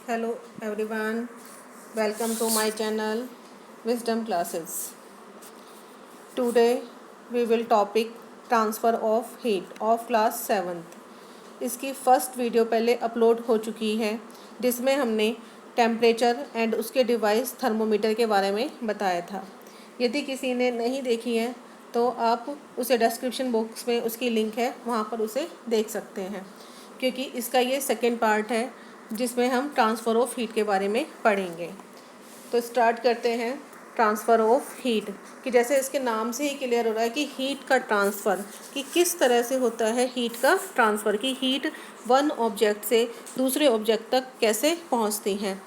Hello everyone, welcome to my channel Wisdom Classes. Today we will topic transfer of heat of class 7th. इसकी first video पहले upload हो चुकी है जिसमें हमने टेम्परेचर एंड उसके डिवाइस थर्मोमीटर के बारे में बताया था। यदि किसी ने नहीं देखी है तो आप उसे डिस्क्रिप्शन बॉक्स में उसकी लिंक है, वहाँ पर उसे देख सकते हैं, क्योंकि इसका ये सेकेंड पार्ट है जिसमें हम ट्रांसफ़र ऑफ हीट के बारे में पढ़ेंगे। तो स्टार्ट करते हैं ट्रांसफ़र ऑफ हीट, कि जैसे इसके नाम से ही क्लियर हो रहा है कि हीट का ट्रांसफ़र, कि किस तरह से होता है हीट का ट्रांसफ़र, कि हीट वन ऑब्जेक्ट से दूसरे ऑब्जेक्ट तक कैसे पहुंचती हैं।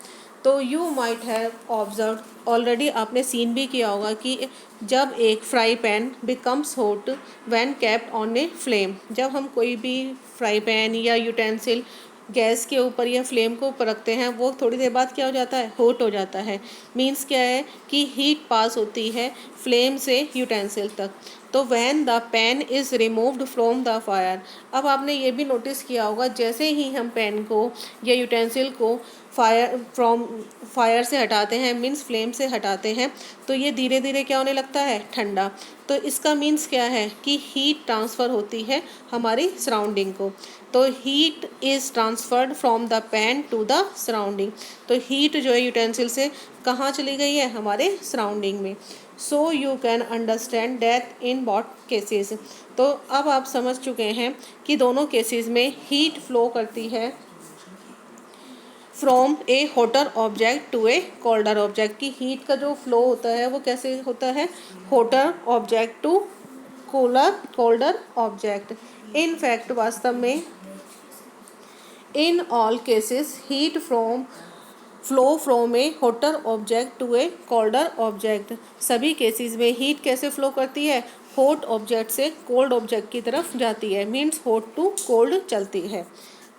तो you might have observe, already आपने सीन भी किया होगा कि जब एक fry pan becomes hot when kept on a flame, जब हम कोई भी फ्राई पैन या यूटेंसिल गैस के ऊपर या फ्लेम को ऊपर रखते हैं, वो थोड़ी देर बाद क्या हो जाता है, हॉट हो जाता है। मीन्स क्या है कि हीट पास होती है फ्लेम से यूटेंसिल तक। तो when the pan is removed from the fire, अब आपने ये भी नोटिस किया होगा जैसे ही हम पैन को या यूटेंसिल को फायर से हटाते हैं, मीन्स फ्लेम से हटाते हैं, तो ये धीरे धीरे क्या होने लगता है, ठंडा। तो इसका मीन्स क्या है कि हीट ट्रांसफ़र होती है हमारी सराउंडिंग को। तो heat is transferred from the pan to the surrounding. तो हीट जो है यूटेंसिल से कहाँ चली गई है, हमारे सराउंडिंग में। So you can understand that in both cases. तो अब आप समझ चुके हैं कि दोनों केसेस में हीट फ्लो करती है from a hotter object to a colder object, की हीट का जो फ्लो होता है वो कैसे होता है, hotter object to colder object. In fact वास्तव में in all cases heat flow from a hotter object to a colder object. सभी केसेस में हीट कैसे फ्लो करती है, हॉट ऑब्जेक्ट से कोल्ड ऑब्जेक्ट की तरफ जाती है, मीन्स हॉट टू कोल्ड चलती है।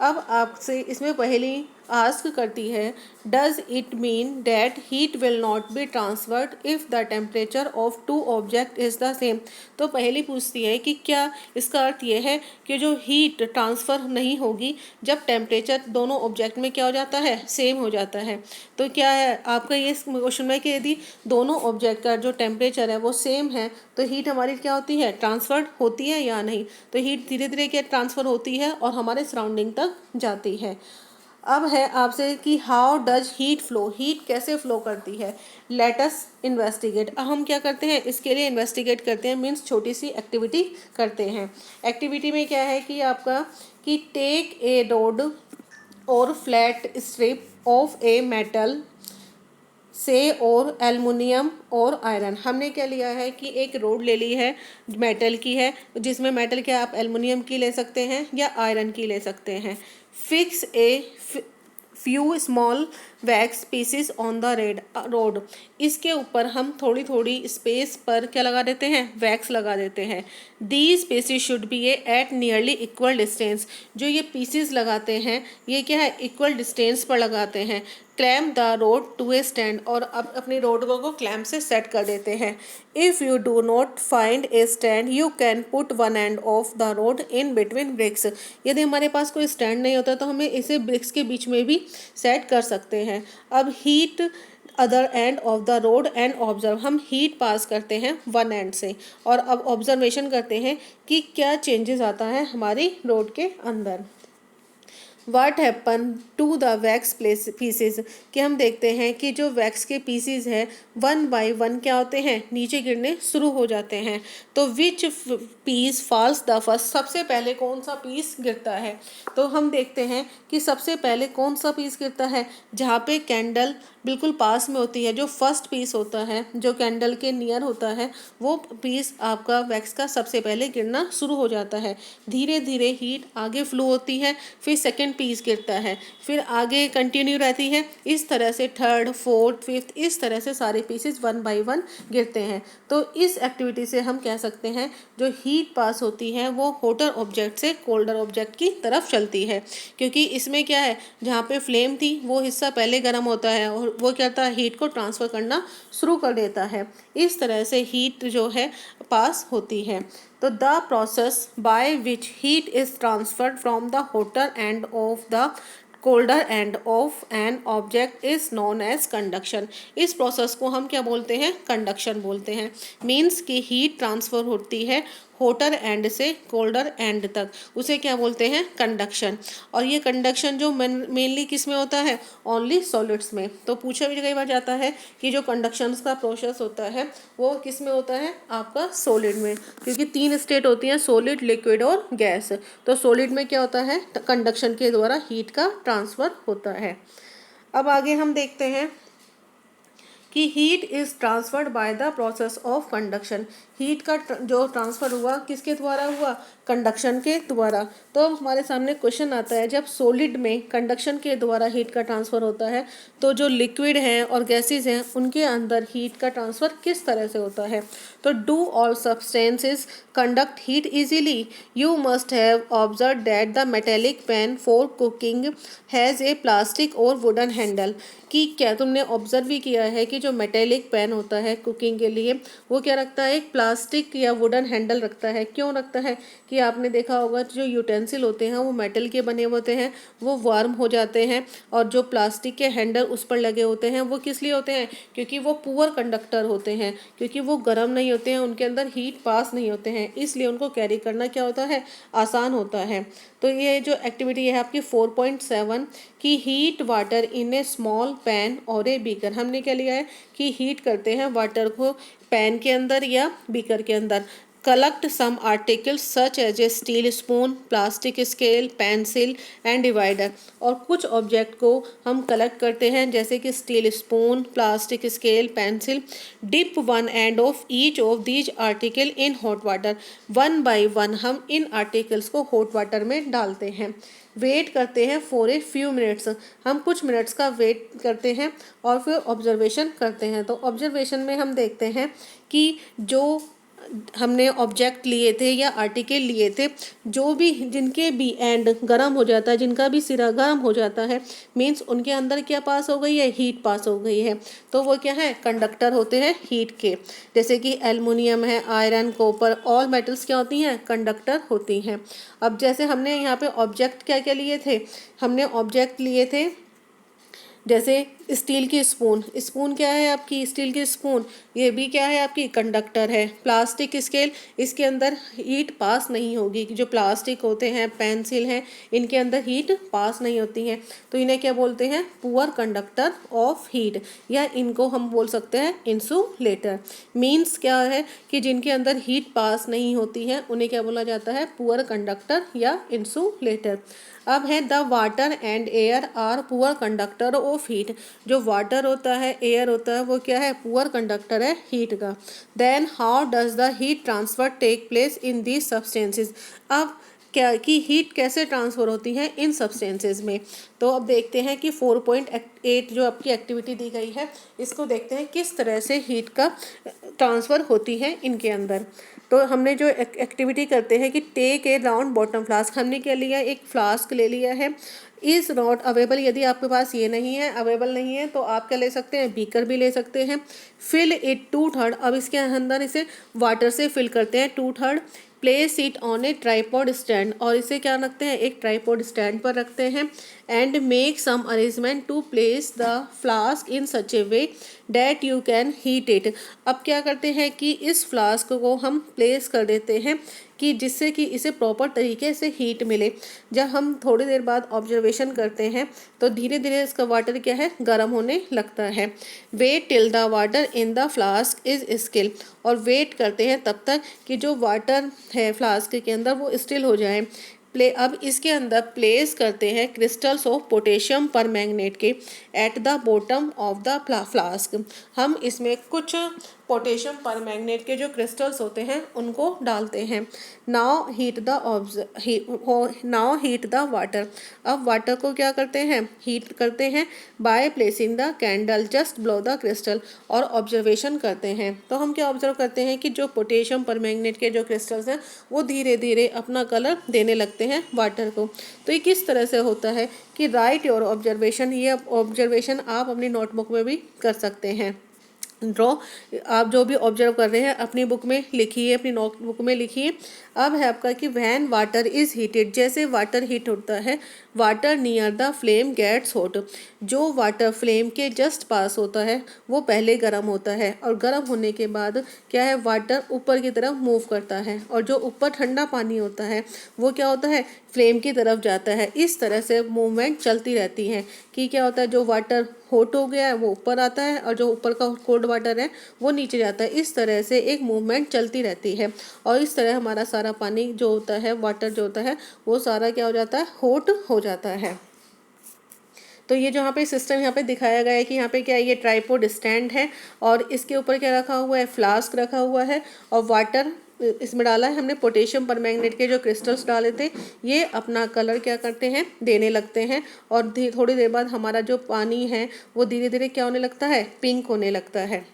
अब आपसे इसमें पहली आस्क करती है, does it mean that heat will not be transferred if the temperature of two object is the same. तो पहली पूछती है कि क्या इसका अर्थ ये है कि जो हीट ट्रांसफ़र नहीं होगी जब टेम्परेचर दोनों ऑब्जेक्ट में क्या हो जाता है, सेम हो जाता है। तो क्या है आपका ये क्वेश्चन में कि यदि दोनों ऑब्जेक्ट का जो टेम्परेचर है वो सेम है तो हीट हमारी क्या होती है, ट्रांसफ़र्ड होती है या नहीं। तो हीट धीरे धीरे क्या ट्रांसफ़र होती है और हमारे सराउंडिंग तक जाती है। अब है आपसे कि how does heat flow, heat कैसे फ्लो करती है। Let us investigate. अब हम क्या करते हैं, इसके लिए इन्वेस्टिगेट करते हैं, मीन्स छोटी सी एक्टिविटी करते हैं। एक्टिविटी में क्या है कि आपका कि टेक ए रोड और flat strip of a metal से और एल्युमिनियम और आयरन। हमने क्या लिया है कि एक रोड ले ली है, मेटल की है, जिसमें मेटल क्या आप एल्युमिनियम की ले सकते हैं या आयरन की ले सकते हैं। Fix a few small wax pieces on the road, इसके ऊपर हम थोड़ी थोड़ी स्पेस पर क्या लगा देते हैं, वैक्स लगा देते हैं। The spaces should be a at nearly equal distance, जो ये पीसेस लगाते हैं ये क्या है, इक्वल डिस्टेंस पर लगाते हैं। Clamp the rod to a stand, और अब अपनी रोड को क्लैम्प से सेट कर देते हैं। If you do not find a stand you can put one end of the rod in between bricks, यदि हमारे पास कोई स्टैंड नहीं होता तो हमें इसे ब्रिक्स के बीच में भी सेट कर सकते हैं। अब heat other and of the road and observe, हम हीट पास करते हैं वन एंड से और अब ऑब्जर्वेशन करते हैं कि क्या चेंजेस आता है हमारी रोड के अंदर। What happen to the wax pieces, कि हम देखते हैं कि जो वैक्स के पीसीज हैं वन बाय वन क्या होते हैं, नीचे गिरने शुरू हो जाते हैं। तो विच पीस फॉल्स द फर्स्ट, सबसे पहले कौन सा पीस गिरता है। तो हम देखते हैं कि सबसे पहले कौन सा पीस गिरता है, जहाँ पे कैंडल बिल्कुल पास में होती है, जो फर्स्ट पीस होता है जो कैंडल के नियर होता है वो पीस आपका वैक्स का सबसे पहले गिरना शुरू हो जाता है। धीरे धीरे हीट आगे फ्लो होती है, फिर सेकंड पीस गिरता है, फिर आगे कंटिन्यू रहती है, इस तरह से थर्ड फोर्थ फिफ्थ इस तरह से सारे पीसेस वन बाय वन गिरते हैं। तो इस एक्टिविटी से हम कह सकते हैं जो हीट पास होती है वो हॉटर ऑब्जेक्ट से कोल्डर ऑब्जेक्ट की तरफ चलती है, क्योंकि इसमें क्या है, जहाँ पे फ्लेम थी वो हिस्सा पहले गर्म होता है और वो क्या करता है, हीट को ट्रांसफ़र करना शुरू कर देता है। इस तरह से हीट जो है पास होती है। तो the process by which heat is transferred from the hotter end of the colder end of an object is known as conduction. इस प्रोसेस को हम क्या बोलते हैं? कंडक्शन बोलते हैं। मीन्स कि हीट ट्रांसफर होती है होटर एंड से कोल्डर एंड तक, उसे क्या बोलते हैं? कंडक्शन। और ये कंडक्शन जो मेनली किस में होता है? ओनली सॉलिड्स में। तो पूछा भी कई बार जाता है कि जो कंडक्शन का प्रोसेस होता है वो किस में होता है? आपका सॉलिड में, क्योंकि 3 स्टेट होती हैं, सॉलिड, लिक्विड और गैस। तो सॉलिड में क्या होता है? कंडक्शन के द्वारा हीट का ट्रांसफ़र होता है। अब आगे हम देखते हैं कि heat is transferred by the process of conduction. Heat का जो ट्रांसफ़र हुआ किसके द्वारा हुआ? कंडक्शन के द्वारा। तो हमारे सामने क्वेश्चन आता है, जब सॉलिड में कंडक्शन के द्वारा हीट का ट्रांसफ़र होता है तो जो लिक्विड हैं और गैसेस हैं उनके अंदर हीट का ट्रांसफ़र किस तरह से होता है? तो do all substances conduct heat easily? You must have observe that the metallic pan for cooking has a plastic और वुडन हैंडल। कि क्या तुमने ऑब्जर्व भी किया है कि जो मेटेलिक पैन होता है कुकिंग के लिए वो क्या रखता है? एक प्लास्टिक या वुडन हैंडल रखता है। क्यों रखता है? कि आपने देखा होगा जो यूटेंसिल होते हैं वो मेटल के बने होते हैं, वो वार्म हो जाते हैं, और जो प्लास्टिक के हैंडल उस पर लगे होते हैं वो किस लिए होते हैं? क्योंकि वो पुअर कंडक्टर होते हैं, क्योंकि वो गर्म नहीं होते हैं, उनके अंदर हीट पास नहीं होते हैं, इसलिए उनको कैरी करना क्या होता है? आसान होता है। तो ये जो एक्टिविटी है आपकी 4.7 की heat water in A small pan और ए बीकर। हमने क्या लिया है कि हीट करते हैं वाटर को पैन के अंदर या बीकर के अंदर। Collect some articles such as a steel spoon, plastic scale, pencil and divider. और कुछ ऑब्जेक्ट को हम कलेक्ट करते हैं जैसे कि steel spoon, plastic scale, pencil. Dip one end of each of these article in hot water. One by one हम इन आर्टिकल्स को हॉट वाटर में डालते हैं। वेट करते हैं फॉर ए फ्यू मिनट्स। हम कुछ मिनट्स का वेट करते हैं और फिर ऑब्जर्वेशन करते हैं। तो ऑब्जर्वेशन में हम देखते हैं कि जो हमने ऑब्जेक्ट लिए थे या आर्टिकल लिए थे, जो भी जिनके भी एंड गर्म हो जाता है, जिनका भी सिरा गर्म हो जाता है, मीन्स उनके अंदर क्या पास हो गई है? हीट पास हो गई है। तो वो क्या है? कंडक्टर होते हैं हीट के। जैसे कि एल्युमिनियम है, आयरन, कॉपर, ऑल मेटल्स क्या होती हैं? कंडक्टर होती हैं। अब जैसे हमने यहाँ पे ऑब्जेक्ट क्या क्या लिए थे? हमने ऑब्जेक्ट लिए थे जैसे स्टील की स्पून। स्पून क्या है आपकी? स्टील की स्पून, ये भी क्या है आपकी? कंडक्टर है। प्लास्टिक स्केल, इसके अंदर हीट पास नहीं होगी, जो प्लास्टिक होते हैं, पेंसिल हैं, इनके अंदर हीट पास नहीं होती है, तो इन्हें क्या बोलते हैं? पुअर कंडक्टर ऑफ हीट, या इनको हम बोल सकते हैं इंसुलेटर। मीन्स क्या है कि जिनके अंदर हीट पास नहीं होती है उन्हें क्या बोला जाता है? पुअर कंडक्टर या इंसुलेटर। अब है the water and air are poor conductor of heat. जो वाटर होता है, एयर होता है, वो क्या है? पुअर कंडक्टर है हीट का। Then how does the heat transfer take place in these substances. अब क्या कि हीट कैसे ट्रांसफ़र होती है इन सब्सटेंसेस में। तो अब देखते हैं कि 4.8 जो आपकी एक्टिविटी दी गई है, इसको देखते हैं किस तरह से हीट का ट्रांसफ़र होती है इनके अंदर। तो हमने जो एक्टिविटी करते हैं कि take a round bottom flask. हमने क्या लिया? एक फ्लास्क ले लिया है। इज़ नॉट अवेलेबल, यदि आपके पास ये नहीं है, अवेलेबल नहीं है, तो आप क्या ले सकते हैं? बीकर भी ले सकते हैं। Fill it 2/3। अब इसके अंदर इसे वाटर से फिल करते हैं 2/3। Place it on A tripod stand, और इसे क्या रखते हैं? एक ट्राईपॉड स्टैंड पर रखते हैं। And make some arrangement to place the flask in such a way that you can heat it. अब क्या करते हैं कि इस फ्लास्क को हम प्लेस कर देते हैं कि जिससे कि इसे प्रॉपर तरीके से हीट मिले। जब हम थोड़ी देर बाद ऑब्जर्वेशन करते हैं तो धीरे धीरे इसका वाटर क्या है? गर्म होने लगता है। Wait till the water in the flask is still. और वेट करते हैं तब तक कि जो वाटर है फ्लास्क के अंदर वो स्टिल हो जाए। अब इसके अंदर प्लेस करते हैं क्रिस्टल्स ऑफ पोटेशियम परमैंगनेट के at the bottom of the flask. हम इसमें कुछ पोटेशियम परमैंगनेट के जो क्रिस्टल्स होते हैं उनको डालते हैं। Now heat the water. अब वाटर को क्या करते हैं? हीट करते हैं by placing the candle just below the crystal, और ऑब्जर्वेशन करते हैं। तो हम क्या ऑब्जर्व करते हैं कि जो पोटेशियम परमैंगनेट के जो क्रिस्टल्स हैं वो धीरे धीरे अपना कलर देने लगते हैं वाटर को। तो ये किस तरह से होता है कि राइट योर ऑब्जर्वेशन। ये ऑब्जर्वेशन आप अपनी नोटबुक में भी कर सकते हैं। ड्रॉ, आप जो भी ऑब्जर्व कर रहे हैं अपनी बुक में लिखिए, अपनी नोटबुक में लिखिए। अब है आपका कि व्हेन वाटर इज़ हीटेड, जैसे वाटर हीट होता है, water near the flame gets hot, जो वाटर फ्लेम के जस्ट पास होता है वो पहले गर्म होता है, और गर्म होने के बाद क्या है, वाटर ऊपर की तरफ मूव करता है, और जो ऊपर ठंडा पानी होता है वो क्या होता है, फ्लेम की तरफ जाता है। इस तरह से मूवमेंट चलती रहती है कि क्या होता है, जो वाटर हॉट हो गया है वो ऊपर आता है, और जो ऊपर का कोल्ड वाटर है वो नीचे जाता है। इस तरह से एक मूवमेंट चलती रहती है, और इस तरह हमारा सारा पानी जो होता है, वाटर जो होता है, वो सारा क्या हो जाता है, हॉट हो जाता है। तो ये जो यहाँ पे सिस्टम यहाँ पे दिखाया गया है कि यहाँ पे क्या है, ये ट्राइपॉड स्टैंड है, और इसके ऊपर क्या रखा हुआ है, फ्लास्क रखा हुआ है, और वाटर इसमें डाला है हमने, पोटेशियम परमैंगनेट के जो क्रिस्टल्स डाले थे, ये अपना कलर क्या करते हैं, देने लगते हैं, और थोड़ी देर बाद हमारा जो पानी है वो धीरे धीरे क्या होने लगता है, पिंक होने लगता है।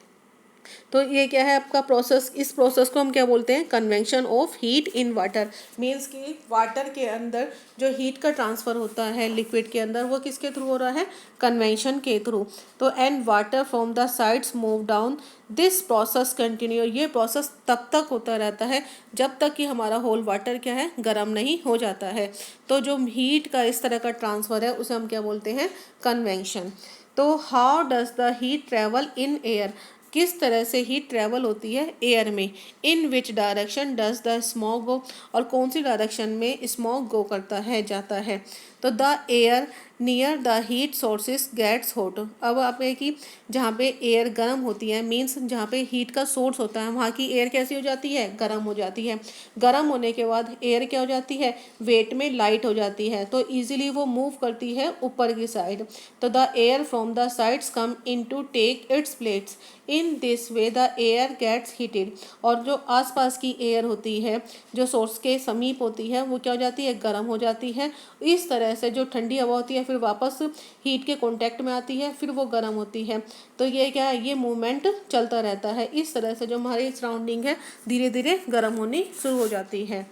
तो ये क्या है आपका प्रोसेस, इस प्रोसेस को हम क्या बोलते हैं, convention of heat in water. Means कि वाटर के अंदर जो हीट का ट्रांसफ़र होता है लिक्विड के अंदर, वो किसके थ्रू हो रहा है, कन्वेंशन के थ्रू। तो and water from the sides move down, this process continue, ये प्रोसेस तब तक होता रहता है जब तक कि हमारा होल वाटर क्या है, गर्म नहीं हो जाता है। तो जो हीट का इस तरह का ट्रांसफ़र है उसे हम क्या बोलते हैं, कन्वेंशन। तो how does the heat travel in air, किस तरह से हीट ट्रेवल होती है एयर में, in which direction does the smog go, और कौन सी डायरेक्शन में स्मॉग गो करता है, जाता है। तो the air near the heat sources gets hot, अब आप है कि जहाँ पे एयर गर्म होती है, मीन्स जहाँ पे हीट का सोर्स होता है वहाँ की एयर कैसी हो जाती है, गर्म हो जाती है। गर्म होने के बाद एयर क्या हो जाती है, वेट में लाइट हो जाती है, तो इजीली वो मूव करती है ऊपर की साइड। तो the air from the sides come in to take its plates, in this way the air gets heated, और जो आसपास की एयर होती है जो सोर्स के समीप होती है वो क्या हो जाती है, गर्म हो जाती है। इस तरह से जो ठंडी हवा होती है फिर वापस हीट के कांटेक्ट में आती है, फिर वो गर्म होती है। तो ये क्या है, ये मूवमेंट चलता रहता है। इस तरह से जो हमारी सराउंडिंग है धीरे धीरे गर्म होनी शुरू हो जाती है।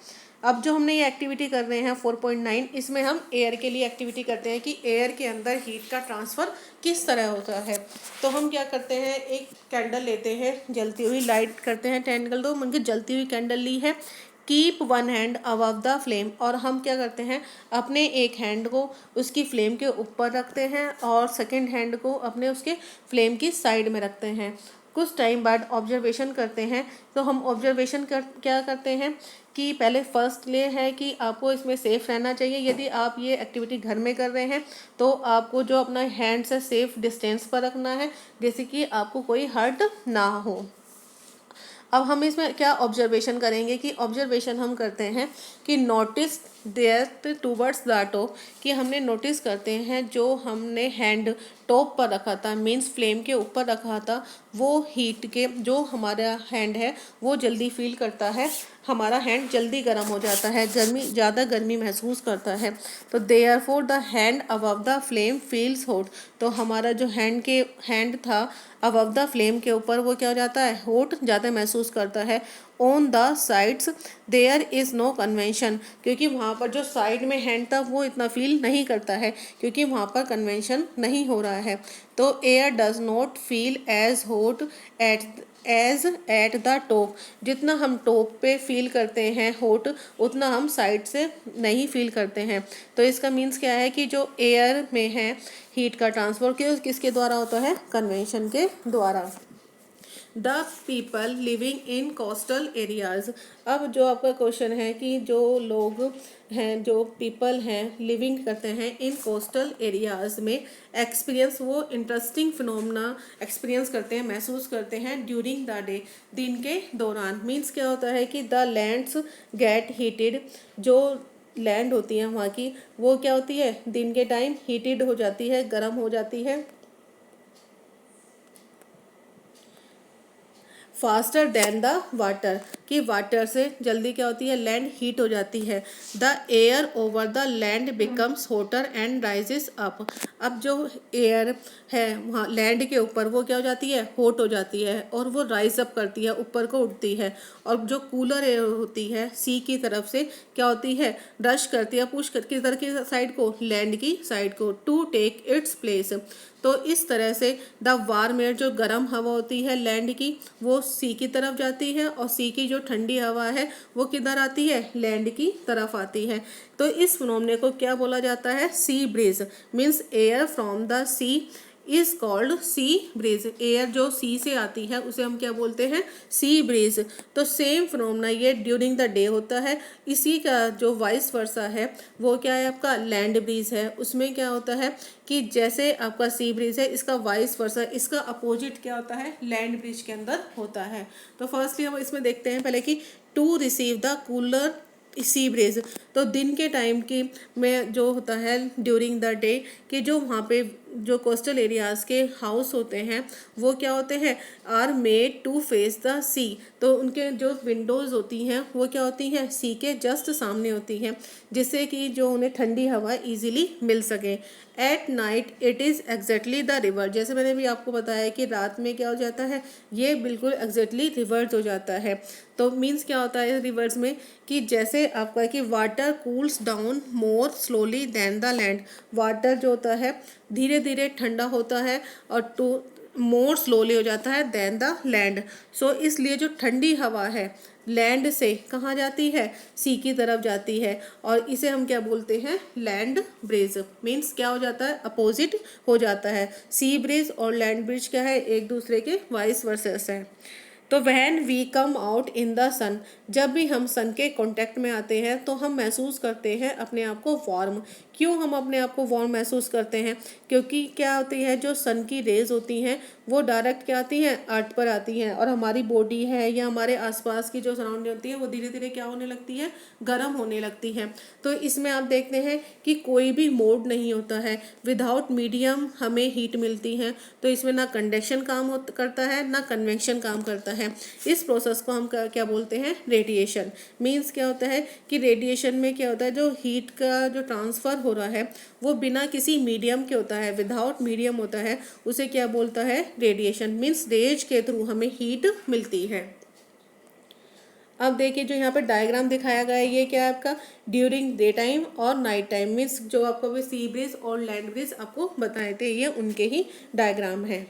अब जो हमने ये एक्टिविटी कर रहे हैं 4.9, इसमें हम एयर के लिए एक्टिविटी करते हैं कि एयर के अंदर हीट का ट्रांसफ़र किस तरह होता है। तो हम क्या करते हैं, एक कैंडल लेते हैं, जलती हुई लाइट करते हैं, कैंडल दो उनकी जलती हुई कैंडल ली है, keep one hand above the flame, और हम क्या करते हैं, अपने एक हैंड को उसकी फ्लेम के ऊपर रखते हैं, और सेकंड हैंड को अपने उसके फ्लेम की साइड में रखते हैं। कुछ टाइम बाद ऑब्जर्वेशन करते हैं। तो हम ऑब्जर्वेशन क्या करते हैं कि पहले फर्स्ट ये है कि आपको इसमें सेफ़ रहना चाहिए। यदि आप ये एक्टिविटी घर में कर रहे हैं तो आपको जो अपना हैंड से सेफ डिस्टेंस पर रखना है, जैसे कि आपको कोई हर्ट ना हो। अब हम इसमें क्या ऑब्जर्वेशन करेंगे कि ऑब्जर्वेशन हम करते हैं कि notice that towards the top, कि हमने नोटिस करते हैं जो हमने हैंड टॉप पर रखा था, मीन्स फ्लेम के ऊपर रखा था, वो हीट के जो हमारा हैंड है वो जल्दी फील करता है, हमारा हैंड जल्दी गर्म हो जाता है, ज़्यादा गर्मी महसूस करता है। तो therefore the hand above the flame feels hot, तो हमारा जो हैंड था अबव द फ्लेम के ऊपर वो क्या हो जाता है, हॉट ज़्यादा महसूस करता है। On the sides there is no convention, क्योंकि वहाँ पर जो साइड में हैंड था वो इतना फील नहीं करता है, क्योंकि वहाँ पर कन्वेंशन नहीं हो रहा है। तो air does not feel as hot at the top, जितना हम टॉप पे फील करते हैं हॉट, उतना हम साइड से नहीं फील करते हैं। तो इसका मीन्स क्या है कि जो एयर में है हीट का ट्रांसफर किसके द्वारा होता है, कन्वेंशन के द्वारा। The people living in coastal areas, अब जो आपका क्वेश्चन है कि जो लोग हैं, जो पीपल हैं लिविंग करते हैं इन कोस्टल एरियाज़ में, एक्सपीरियंस वो इंटरेस्टिंग फिनोमेना एक्सपीरियंस करते हैं, महसूस करते हैं ड्यूरिंग द डे, दिन के दौरान। मीन्स क्या होता है कि द लैंड्स गेट हीटेड, जो लैंड होती है वहाँ की वो क्या होती है, दिन के टाइम हीटेड हो जाती है, गर्म हो जाती है। फास्टर देन द वाटर, कि वाटर से जल्दी क्या होती है, लैंड हीट हो जाती है। The air over the land becomes voter and rises up, अब जो एयर है वहाँ लैंड के ऊपर वो क्या हो जाती है, हॉट हो जाती है और वो राइज अप करती है, ऊपर को उठती है। और जो कूलर एयर होती है सी की तरफ से क्या होती है, रश करती है, पुश करती है किधर की साइड को, लैंड की साइड को, टू टेक इट्स प्लेस। तो इस तरह से द वार्म एयर, जो गर्म हवा होती है लैंड की, वो सी की तरफ जाती है और सी की जो ठंडी हवा है वो किधर आती है, लैंड की तरफ आती है। तो इस फिनोमेना को क्या बोला जाता है, sea breeze, means air from the sea is called sea breeze. Air जो सी से आती है उसे हम क्या बोलते हैं, सी ब्रीज। तो सेम फिनोमेना ये ड्यूरिंग द डे होता है। इसी का जो वाइस वर्सा है वो क्या है, आपका लैंड ब्रीज है। उसमें क्या होता है कि जैसे आपका सी ब्रीज है, इसका वाइस वर्सा, इसका अपोजिट क्या होता है, लैंड ब्रीज के अंदर होता है। तो फर्स्टली हम इसमें देखते हैं पहले कि to receive the cooler sea breeze. तो दिन के टाइम की में जो होता है ड्यूरिंग द डे, कि जो वहाँ पे जो कोस्टल एरियाज़ के हाउस होते हैं वो क्या होते हैं, are made to face the sea. तो उनके जो विंडोज़ होती हैं वो क्या होती हैं, सी के जस्ट सामने होती हैं, जिससे कि जो उन्हें ठंडी हवा इजीली मिल सके। At night it is exactly the river, जैसे मैंने भी आपको बताया कि रात में क्या हो जाता है, ये बिल्कुल एग्जैक्टली रिवर्स हो जाता है। तो मीन्स क्या होता है रिवर्स में, कि जैसे आपका कि water cools down more slowly than the land, water जो होता है धीरे धीरे ठंडा होता है और टू मोर स्लोली हो जाता है देन द लैंड। सो इसलिए जो ठंडी हवा है लैंड से कहाँ जाती है, सी की तरफ जाती है, और इसे हम क्या बोलते हैं, लैंड ब्रिज। मीन्स क्या हो जाता है, अपोजिट हो जाता है। सी ब्रिज और लैंड ब्रिज क्या है, एक दूसरे के वाइस वर्सेस है। तो when we come out in the sun, जब भी हम सन के कांटेक्ट में आते हैं तो हम महसूस करते हैं अपने आप को वार्म। क्यों हम अपने आप को वार्म महसूस करते हैं, क्योंकि क्या होती है, जो सन की रेज होती हैं वो डायरेक्ट क्या आती हैं, अर्थ पर आती हैं, और हमारी बॉडी है या हमारे आसपास की जो सराउंडिंग होती है वो धीरे धीरे क्या होने लगती है, गर्म होने लगती है। तो इसमें आप देखते हैं कि कोई भी मोड नहीं होता है, विदाउट मीडियम हमें हीट मिलती है। तो इसमें ना कंडक्शन काम करता है ना कन्वेक्शन काम करता है। इस प्रोसेस को हम क्या बोलते हैं, रेडिएशन। मीन्स क्या होता है कि रेडिएशन में क्या होता है, जो हीट का जो ट्रांसफ़र हो रहा है वो बिना किसी मीडियम के होता है, विदाउट मीडियम होता है, उसे क्या बोलता है, रेडिएशन। मीन्स रेज के थ्रू हमें हीट मिलती है। अब देखिए जो यहाँ पे डायग्राम दिखाया गया है ये क्या है आपका, ड्यूरिंग डे टाइम और नाइट टाइम। मीन्स जो आपको अभी सी ब्रिज और लैंड ब्रिज आपको बताए थे ये उनके ही डायग्राम है।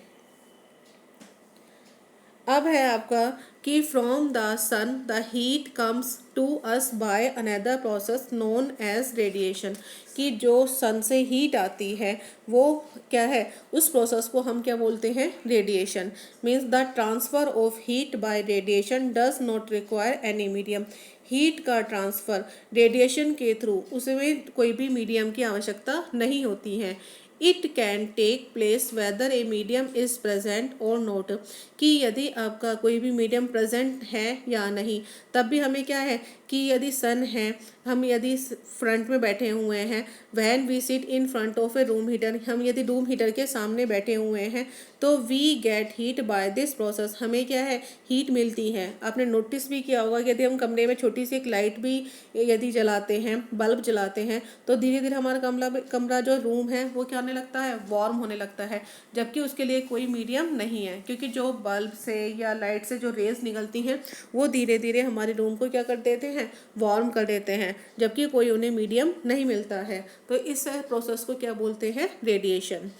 अब है आपका कि from the sun the heat comes to us by another process known as radiation, कि जो सन से हीट आती है वो क्या है, उस प्रोसेस को हम क्या बोलते हैं, radiation. Means the transfer of heat by radiation does not require any medium, heat का ट्रांसफ़र रेडिएशन के थ्रू उसमें कोई भी मीडियम की आवश्यकता नहीं होती है। It can take place whether a medium is present और नॉट, कि यदि आपका कोई भी मीडियम प्रेजेंट है या नहीं, तब भी हमें क्या है कि यदि सन है, हम यदि फ्रंट में बैठे हुए हैं, when we sit in front of a room heater, हम यदि रूम हीटर के सामने बैठे हुए हैं तो we get heat by this process, हमें क्या है, हीट मिलती है। आपने नोटिस भी किया होगा कि यदि हम कमरे में छोटी सी एक लाइट भी यदि जलाते हैं, बल्ब जलाते हैं, तो धीरे धीरे हमारा कमरा जो रूम है वो क्या होने लगता है, वार्म होने लगता है, जबकि उसके लिए कोई मीडियम नहीं है, क्योंकि जो बल्ब से या लाइट से जो रेज निकलती हैं वो धीरे धीरे हमारे रूम को क्या कर देते हैं, वार्म कर देते हैं, जबकि कोई उन्हें मीडियम नहीं मिलता है। तो इस प्रोसेस को क्या बोलते हैं, रेडिएशन।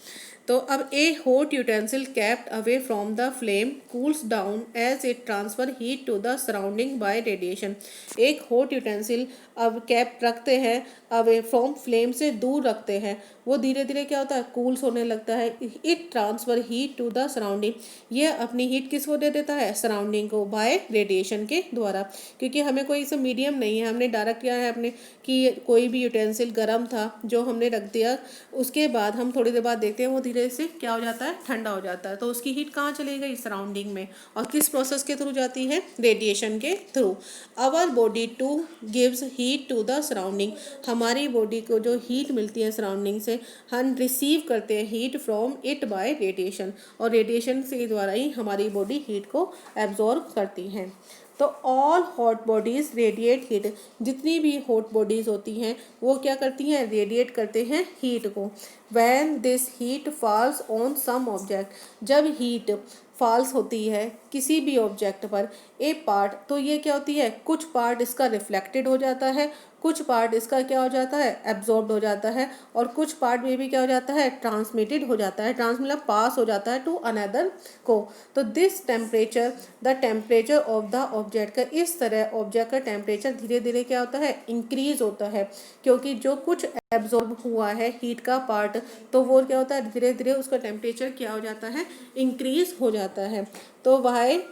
तो अब a hot utensil kept away from the flame cools down as it transfer heat to the surrounding by radiation, एक हॉट यूटेंसिल अब कैप रखते हैं, अवे फ्रॉम फ्लेम से दूर रखते हैं, वो धीरे धीरे क्या होता है, कूल्स होने लगता है। It transfer heat to the surrounding, ये अपनी हीट किसको दे देता है, सराउंडिंग को, बाय रेडिएशन के द्वारा, क्योंकि हमें कोई इसमें मीडियम नहीं है, हमने डायरेक्ट क्या है अपने कि कोई भी यूटेंसिल गर्म था जो हमने रख दिया, उसके बाद हम थोड़ी देर बाद देखते हैं वो धीरे धीरे से क्या हो जाता है, ठंडा हो जाता है। तो उसकी हीट कहाँ चली गई, सराउंडिंग में, और किस प्रोसेस के थ्रू जाती है, रेडिएशन के through. Our body too gives heat to the surrounding, हमारी बॉडी को जो हीट मिलती है सराउंडिंग से, हम रिसीव करते हैं heat from it by radiation, और रेडिएशन के द्वारा ही हमारी बॉडी हीट को एब्जॉर्ब करती है। तो all hot bodies radiate heat, जितनी भी हॉट बॉडीज़ होती हैं वो क्या करती हैं, रेडिएट करते हैं हीट को। When this heat falls on some object, जब हीट फॉल्स होती है किसी भी ऑब्जेक्ट पर, ए पार्ट, तो ये क्या होती है, कुछ पार्ट इसका रिफ्लेक्टेड हो जाता है, कुछ पार्ट इसका क्या हो जाता है, एब्जॉर्ब्ड हो जाता है, और कुछ पार्ट में भी क्या हो जाता है, ट्रांसमिटेड हो जाता है, ट्रांस मतलब पास हो जाता है टू अनदर को। तो this temperature, the temperature of the object का, इस तरह ऑब्जेक्ट का टेम्परेचर धीरे धीरे क्या होता है, इंक्रीज होता है, क्योंकि जो कुछ एब्जॉर्ब हुआ है हीट का पार्ट, तो वो क्या होता है, धीरे धीरे उसका टेम्परेचर क्या हो जाता है, इंक्रीज हो जाता है। तो वाई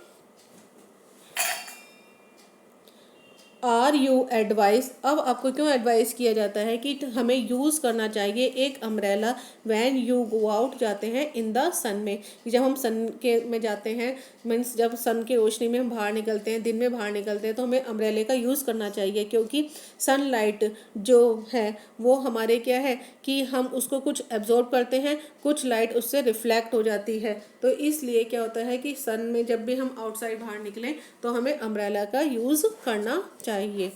आर यू एडवाइस, अब आपको क्यों एडवाइस किया जाता है कि हमें यूज़ करना चाहिए एक umbrella when you go out, जाते हैं इन द सन में, जब हम सन के में जाते हैं, मीन्स जब सन की रोशनी में हम बाहर निकलते हैं, दिन में बाहर निकलते हैं, तो हमें अम्ब्रेले का यूज़ करना चाहिए, क्योंकि सनलाइट जो है वो हमारे क्या है कि हम उसको कुछ एब्जॉर्ब करते हैं, कुछ लाइट उससे रिफ्लेक्ट हो जाती है। तो इसलिए क्या होता है कि सन में जब भी हम आउटसाइड बाहर निकलें तो हमें अम्ब्रेला का यूज़ करना चाहिए।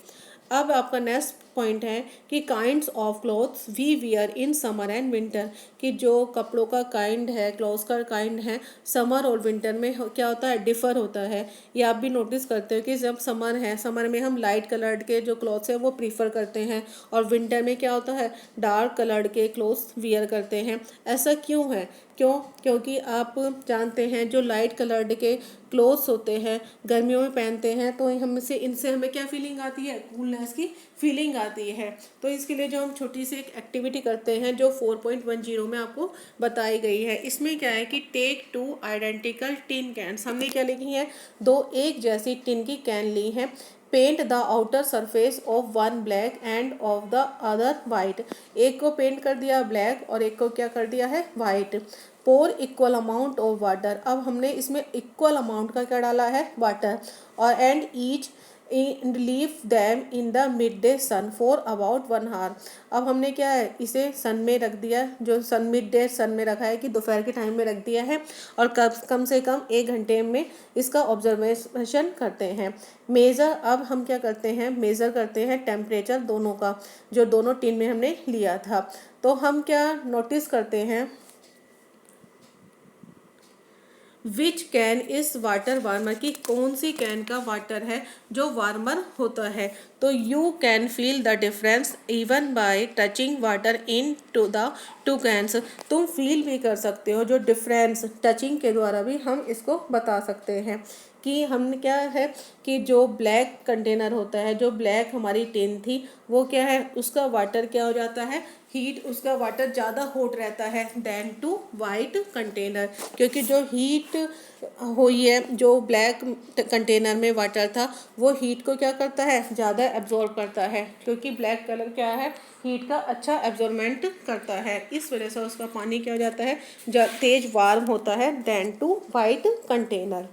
अब आपका नेक्स्ट पॉइंट है कि kinds of clothes we wear in summer and winter, कि जो कपड़ों का काइंड है, क्लॉथ्स का काइंड है, समर और विंटर में क्या होता है, डिफ़र होता है। ये आप भी नोटिस करते हो कि जब समर है, समर में हम लाइट कलर्ड के जो क्लॉथ्स हैं वो प्रीफर करते हैं, और विंटर में क्या होता है, डार्क कलर्ड के क्लॉथ्स वियर करते हैं। ऐसा क्यों है, क्योंकि आप जानते हैं जो लाइट कलर्ड के क्लोथ्स होते हैं गर्मियों में पहनते हैं तो हमसे इनसे हमें क्या फीलिंग आती है, कूलनेस की फीलिंग आती है। तो इसके लिए जो हम छोटी सी एक एक्टिविटी करते हैं जो 4.10 में आपको बताई गई है, इसमें क्या है कि टेक 2 आइडेंटिकल टिन कैन्स, हमने क्या लिखी है, 2 एक जैसी टिन की कैन ली है। Paint the outer surface of one black and of the other white, एक को पेंट कर दिया ब्लैक और एक को क्या कर दिया है, white. Pour equal amount of water, अब हमने इसमें इक्वल अमाउंट का क्या डाला है, वाटर, और and each leave them in the mid day sun for about 1 hour. अब हमने क्या है, इसे सन में रख दिया, जो सन मिड डे सन में रखा है कि दोपहर के टाइम में रख दिया है, और कम से कम 1 घंटे में इसका ऑब्जर्वेशन करते हैं। मेज़र, अब हम क्या करते हैं, मेज़र करते हैं टेम्परेचर दोनों का, जो दोनों टिन में हमने लिया था। तो हम क्या नोटिस करते हैं, which can is water warmer, की कौन सी कैन का वाटर है जो वार्मर होता है। तो you can feel the difference even by touching water in to the two cans, तुम फील भी कर सकते हो जो डिफरेंस, टचिंग के द्वारा भी हम इसको बता सकते हैं कि हम क्या है कि जो ब्लैक कंटेनर होता है, जो ब्लैक हमारी टिन थी, वो क्या है, उसका वाटर क्या हो जाता है, हीट, उसका वाटर ज़्यादा हॉट रहता है देन टू वाइट कंटेनर, क्योंकि जो हीट हुई है, जो ब्लैक कंटेनर में वाटर था, वो हीट को क्या करता है, ज़्यादा एब्जॉर्ब करता है, क्योंकि ब्लैक कलर क्या है, हीट का अच्छा एब्जॉर्बमेंट करता है, इस वजह से उसका पानी क्या हो जाता है, तेज वार्म होता है देन टू वाइट कंटेनर।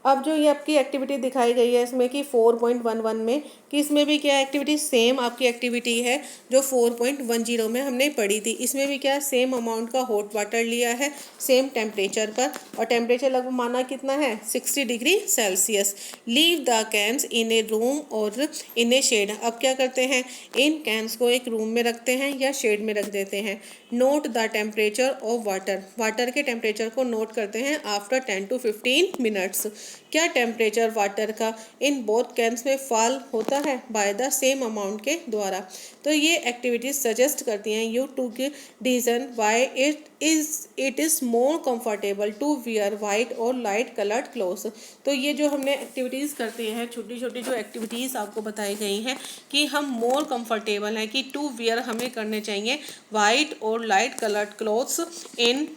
अब जो ये आपकी एक्टिविटी दिखाई गई है इसमें कि 4.11 में, कि इसमें भी क्या एक्टिविटी, सेम आपकी एक्टिविटी है जो 4.10 में हमने पढ़ी थी। इसमें भी क्या सेम अमाउंट का हॉट वाटर लिया है सेम टेम्परेचर पर, और टेम्परेचर लगभग माना कितना है, 60 degree Celsius. Leave the cans in a room और इन ए शेड, अब क्या करते हैं, इन कैंस को एक रूम में रखते हैं या शेड में रख देते हैं। Note the temperature of water, water के टेम्परेचर को नोट करते हैं आफ्टर 10 to 15 मिनट्स। क्या टेम्परेचर वाटर का इन बोथ कैंस में फॉल होता है बाय द सेम अमाउंट के द्वारा। तो ये एक्टिविटीज सजेस्ट करती हैं यू टू की reason why it is more comfortable to wear white और लाइट कलर्ड क्लोथ्स। तो ये जो हमने एक्टिविटीज़ करते हैं, छोटी छोटी जो एक्टिविटीज़ आपको बताई गई हैं कि हम मोर कंफर्टेबल हैं, कि टू वियर हमें करने चाहिए वाइट और light coloured clothes in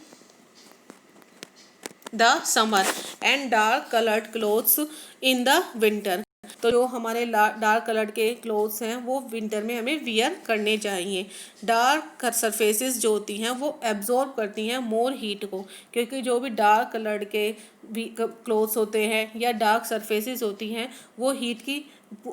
the summer and dark colored clothes in the winter। तो जो हमारे डार्क कलर के क्लोथ्स हैं वो विंटर में हमें वियर करने चाहिए। डार्क सरफेसेस जो होती हैं वो एब्जॉर्ब करती हैं मोर हीट को, क्योंकि जो भी डार्क कलर के क्लोथ्स होते हैं या डार्क सरफेसेस होती हैं वो हीट की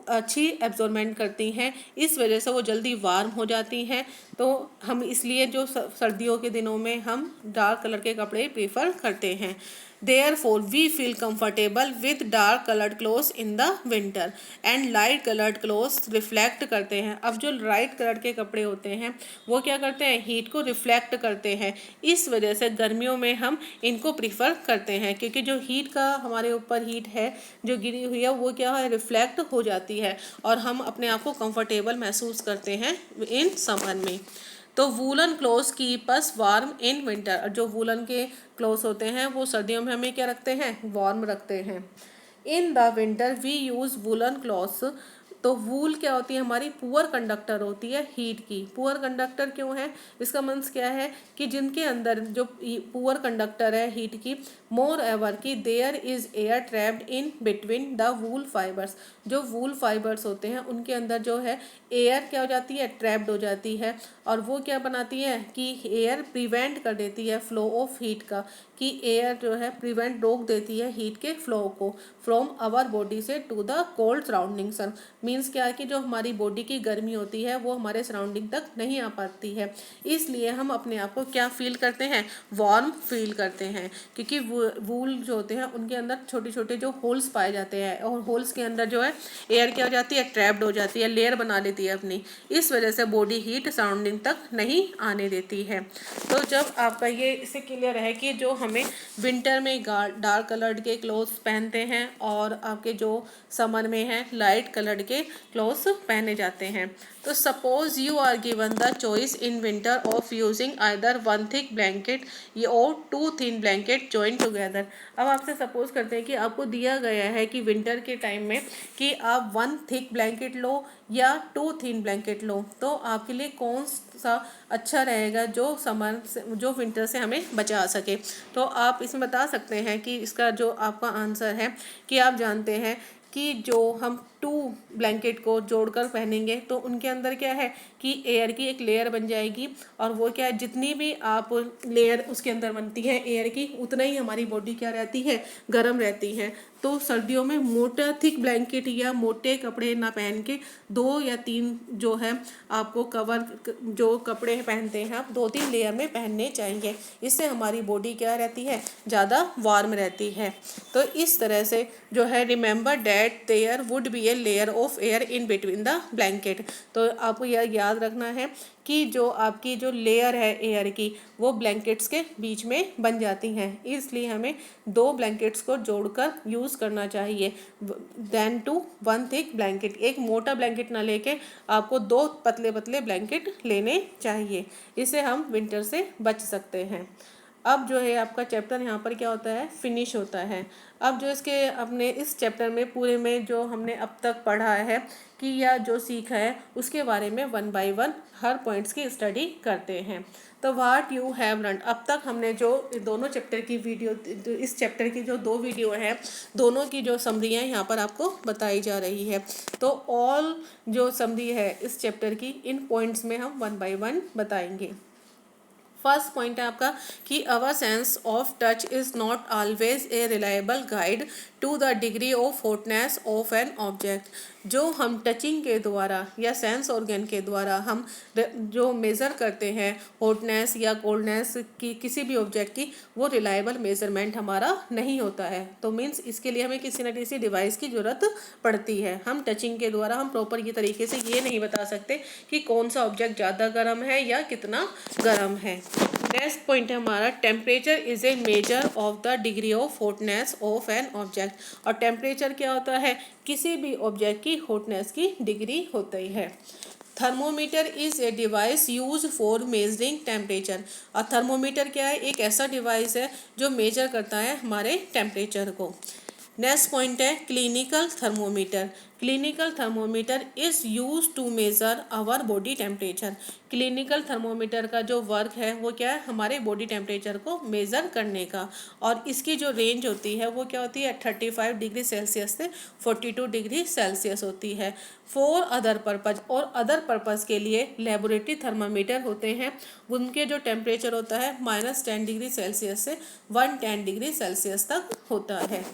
अच्छी एब्जॉर्बमेंट करती हैं, इस वजह से वो जल्दी वार्म हो जाती हैं। तो हम इसलिए जो सर्दियों के दिनों में हम डार्क कलर के कपड़े प्रीफर करते हैं। Therefore, we feel comfortable with dark colored clothes in the winter and light colored clothes reflect करते हैं। अब जो लाइट कलर के कपड़े होते हैं वो क्या करते हैं, हीट को रिफ्लेक्ट करते हैं, इस वजह से गर्मियों में हम इनको प्रीफर करते हैं, क्योंकि जो हीट का हमारे ऊपर हीट है जो गिरी हुई है वो क्या है, रिफ्लेक्ट हो जाती है और हम अपने आप को कंफर्टेबल महसूस करते हैं इन समर में। तो woollen clothes keep us warm in winter, जो वूलन के क्लोथ्स होते हैं वो सर्दियों में हमें क्या रखते हैं, वार्म रखते हैं। In the winter we use woollen clothes, तो वूल क्या होती है, हमारी पुअर कंडक्टर होती है हीट की। पुअर कंडक्टर क्यों है, इसका मीन्स क्या है कि जिनके अंदर जो पुअर कंडक्टर है हीट की, मोर एवर की there is air trapped in between the wool fibres, जो वूल फाइबर्स होते हैं उनके अंदर जो है एयर क्या हो जाती है, ट्रैप्ड हो जाती है, और वो क्या बनाती है कि एयर प्रिवेंट कर देती है फ्लो ऑफ हीट का, कि एयर जो है प्रिवेंट रोक देती है हीट के फ्लो को फ्रॉम आवर बॉडी से to the cold surroundings. Means क्या है कि जो हमारी बॉडी की गर्मी होती है वो हमारे सराउंडिंग तक नहीं आ पाती है, इसलिए हम अपने आप को क्या फील करते हैं, वार्म फील करते हैं, क्योंकि वूल जो होते हैं उनके अंदर छोटे छोटे जो होल्स पाए जाते हैं और होल्स के अंदर जो है एयर क्या हो जाती है, ट्रैप्ड हो जाती है, लेयर बना लेती है अपनी, इस वजह से बॉडी हीट सराउंडिंग तक नहीं आने देती है। तो जब आपका ये इससे क्लियर है कि जो हमें विंटर में डार्क कलर्ड के क्लोथ्स पहनते हैं और आपके जो समर में है लाइट कलर्ड के क्लोथ्स पहने जाते हैं। तो suppose you are given the choice in winter of using either one thick blanket और two thin blanket join together. अब आपसे सपोज करते हैं कि आपको दिया गया है कि विंटर के टाइम में कि आप वन थिक ब्लैंकेट लो या टू थिन ब्लैंकेट लो, तो आपके लिए कौन सा अच्छा रहेगा जो समर से जो विंटर से हमें बचा सके। तो आप इसमें बता सकते हैं कि इसका जो आपका आंसर है कि आप जानते हैं कि जो हम टू ब्लैंकेट को जोड़कर पहनेंगे तो उनके अंदर क्या है कि एयर की एक लेयर बन जाएगी, और वो क्या है, जितनी भी आप लेयर उसके अंदर बनती है एयर की उतना ही हमारी बॉडी क्या रहती है, गर्म रहती है। तो सर्दियों में मोटा थिक ब्लैंकेट या मोटे कपड़े ना पहन के 2 या 3 जो है आपको कवर जो कपड़े पहनते हैं आप 2-3 लेयर में पहनने चाहिए, इससे हमारी बॉडी क्या रहती है, ज़्यादा वार्म रहती है। तो इस तरह से जो है remember that there would be a layer of air in between the blanket. तो आपको यह याद रखना है कि जो आपकी जो लेयर है एयर की वो ब्लैंकेट्स के बीच में बन जाती हैं, इसलिए हमें 2 ब्लैंकेट्स को जोड़कर यूज़ करना चाहिए than two one thick blanket. एक मोटा ब्लैंकेट ना लेके आपको 2 पतले पतले ब्लैंकेट लेने चाहिए, इससे हम विंटर से बच सकते हैं। अब जो है आपका चैप्टर यहाँ पर क्या होता है, फिनिश होता है। अब जो इसके अपने इस चैप्टर में पूरे में जो हमने अब तक पढ़ा है कि या जो सीखा है उसके बारे में 1 बाय 1 हर पॉइंट्स की स्टडी करते हैं। तो व्हाट यू हैव लर्न, अब तक हमने जो दोनों चैप्टर की वीडियो, इस चैप्टर की जो 2 वीडियो हैं दोनों की जो समरी है यहाँ पर आपको बताई जा रही है। तो ऑल जो समरी है इस चैप्टर की इन पॉइंट्स में हम 1 बाय 1 बताएंगे। फर्स्ट पॉइंट है आपका कि our sense of touch is not always a reliable guide to the degree of hotness of an object. जो हम टचिंग के द्वारा या सेंस ऑर्गन के द्वारा हम जो मेज़र करते हैं हॉटनेस या कोल्डनेस की किसी भी ऑब्जेक्ट की, वो रिलायबल मेज़रमेंट हमारा नहीं होता है। तो मीन्स इसके लिए हमें किसी न किसी डिवाइस की ज़रूरत पड़ती है। हम टचिंग के द्वारा हम प्रॉपर ये तरीके से ये नहीं बता सकते कि कौन सा ऑब्जेक्ट ज़्यादा गर्म है या कितना गर्म है। नेक्स्ट पॉइंट है हमारा temperature is a measure of the degree of hotness of an object. और टेम्परेचर क्या होता है, किसी भी ऑब्जेक्ट की हॉटनेस की डिग्री होती है। Thermometer is a device use for measuring temperature. और थर्मोमीटर क्या है, एक ऐसा डिवाइस है जो मेजर करता है हमारे टेम्परेचर को। नेक्स्ट पॉइंट है clinical thermometer. Clinical thermometer is use to measure our body temperature. Clinical thermometer का जो वर्क है वो क्या है, हमारे बॉडी टेम्परेचर को मेज़र करने का, और इसकी जो रेंज होती है वो क्या होती है 35 डिग्री सेल्सियस से 42 डिग्री सेल्सियस होती है। फॉर अदर पर्पज़, और अदर पर्पज़ के लिए लेबोरेटरी थर्मामीटर होते हैं, उनके जो टेम्परेचर होता है -10 डिग्री सेल्सियस से 110 डिग्री सेल्सियस तक होता है।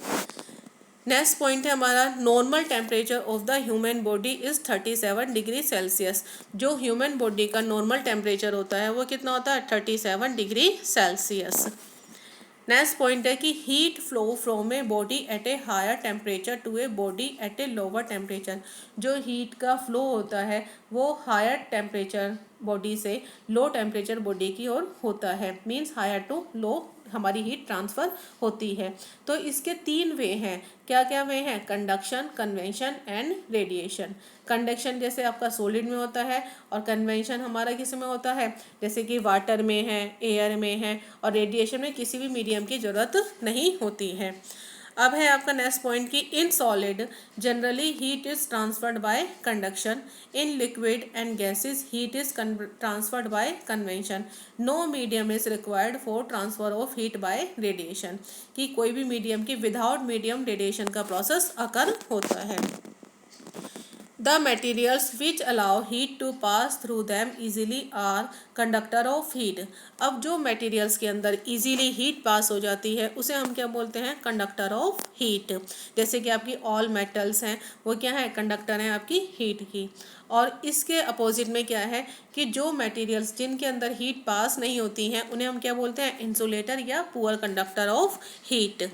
नेक्स्ट पॉइंट है हमारा, normal temperature of the human body is 37 degree Celsius. जो ह्यूमन बॉडी का नॉर्मल टेम्परेचर होता है वो कितना होता है 37 डिग्री सेल्सियस। नेक्स्ट पॉइंट है कि heat flow from a body at a higher temperature to a body at a lower temperature. जो हीट का फ्लो होता है वो हायर टेम्परेचर बॉडी से लो टेम्परेचर बॉडी की ओर होता है, मीन्स हायर टू लो हमारी हीट ट्रांसफ़र होती है। तो इसके 3 वे हैं। क्या क्या वे हैं? Conduction, convention and radiation. Conduction जैसे आपका सॉलिड में होता है, और कन्वेंशन हमारा किस में होता है, जैसे कि वाटर में है, एयर में है, और रेडिएशन में किसी भी मीडियम की ज़रूरत नहीं होती है। अब है आपका नेक्स्ट पॉइंट कि in solid generally heat is transferred by conduction, in liquid and gases heat is transferred by convention, no medium is required for transfer of heat by radiation. कि कोई भी मीडियम की विदाउट मीडियम रेडिएशन का process occur होता है। The materials which allow heat to pass through them easily are conductor of heat। अब जो materials के अंदर easily heat pass हो जाती है उसे हम क्या बोलते हैं? conductor of heat। जैसे कि आपकी all metals हैं, वो क्या है? conductor हैं आपकी heat की। और इसके अपोजिट में क्या है कि जो materials जिनके अंदर heat pass नहीं होती हैं उन्हें हम क्या बोलते हैं? insulator या poor conductor of heat।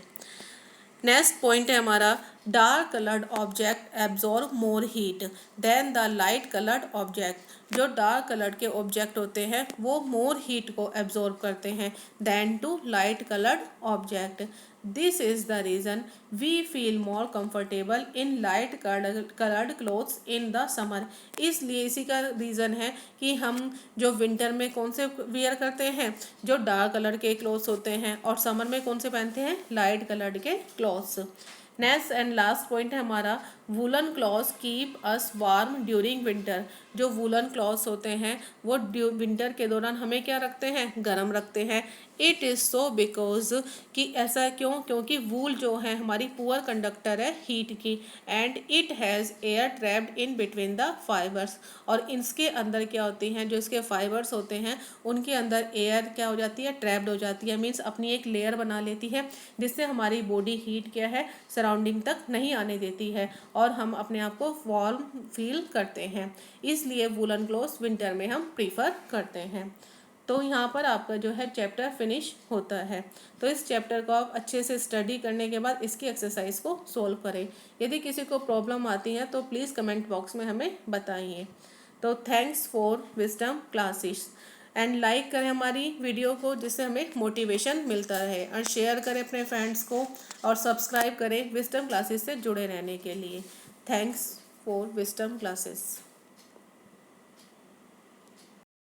Next point है हमारा, dark coloured object absorb more heat than the light coloured object. जो डार्क कलर्ड के ऑब्जेक्ट होते हैं वो मोर हीट को एब्जॉर्ब करते हैं than to light coloured object. This is the reason we feel more comfortable in light coloured clothes in the summer. इसलिए इसी का रीज़न है कि हम जो विंटर में कौन से वियर करते हैं, जो डार्क कलर के क्लोथ्स होते हैं, और समर में कौन से पहनते हैं? लाइट कलर के clothes. Next and last point है हमारा, woollen clothes keep us warm during winter. जो वूलन क्लॉथ्स होते हैं वो विंटर के दौरान हमें क्या रखते हैं? गर्म रखते हैं। इट इज़ सो बिकॉज, कि ऐसा क्यों? क्योंकि वूल जो है हमारी पुअर कंडक्टर है हीट की, and it has air trapped in between the fibres. और इसके अंदर क्या होती हैं, जो इसके फाइबर्स होते हैं उनके अंदर एयर क्या हो जाती है? ट्रैप्ड हो जाती है, मीन्स अपनी एक लेयर बना लेती है, जिससे हमारी बॉडी हीट क्या है सराउंडिंग तक नहीं आने देती है, और हम अपने आप को वार्म फील करते हैं। इसलिए वूलन क्लोथ्स विंटर में हम प्रीफर करते हैं। तो यहाँ पर आपका जो है चैप्टर फिनिश होता है। तो इस चैप्टर को आप अच्छे से स्टडी करने के बाद इसकी एक्सरसाइज को सोल्व करें। यदि किसी को प्रॉब्लम आती है तो प्लीज़ कमेंट बॉक्स में हमें बताइए। तो thanks for wisdom classes, and like करें हमारी वीडियो को, जिससे हमें मोटिवेशन मिलता रहे, और शेयर करें अपने फ्रेंड्स को, और सब्सक्राइब करें विजडम क्लासेस से जुड़े रहने के लिए। Thanks for wisdom classes.